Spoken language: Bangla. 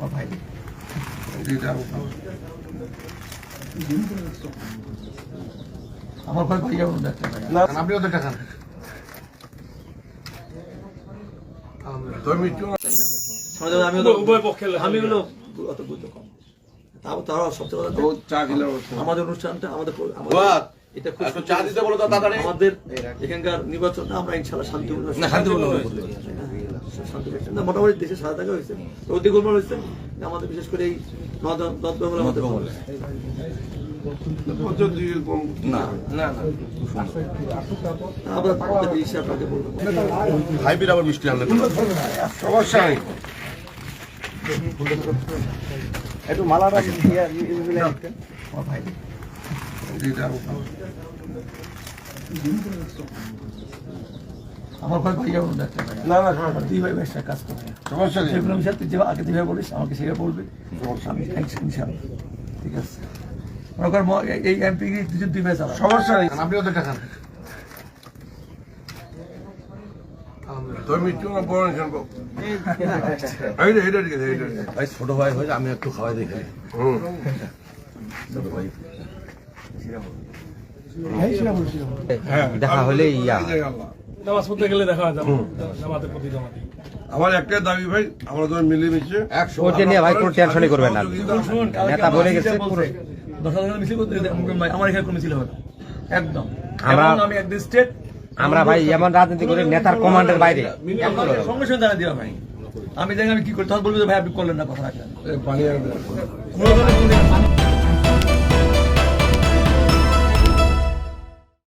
ভাই আমার ভাই ভাইয়া আপনি ওদের টাকা আমাদের অনুষ্ঠানটা আমাদের আমাদের এখানকার নির্বাচনটা আমরা ইনশাল্লাহ শান্তিপূর্ণ মোটামুটি দেশে সাদা থাকা হয়েছে অতি গোলমাল হয়েছে আমাদের বিশেষ করে এই একটু মালাটা আমার ভাই ভাইয়া দুই ভাই ব্যবসা কাজ করে সেগুলো আমি তুই যে আগে দুই ভাই বলিস আমাকে সেটা বলবে আমি ইনশাল্লাহ ঠিক আছে মনে কর এই এমপি দুজন দুই ভাই চালা সমস্যা নেই আপনি ওদের টাকা ছোট ভাই হয়ে আমি একটু খাওয়াই দেখি দেখা হলে নামাজ পড়তে গেলে দেখা হয় জামাতের প্রতি জামাতে আমার একটাই দাবি ভাই আমরা তো মিলেমিশে ওটা নিয়ে ভাই কোনো টেনশনই করবেন না নেতা বলে গেছে আমার এখানে কোনো মিছিল হবে না একদম আমি একদিন স্টেট আমরা ভাই এমন রাজনীতি করি নেতার কমান্ডের বাইরে সঙ্গে সঙ্গে জানা দিবা ভাই আমি দেখি আমি কি করি তখন বলবো ভাই আপনি করলেন না কথা রাখলেন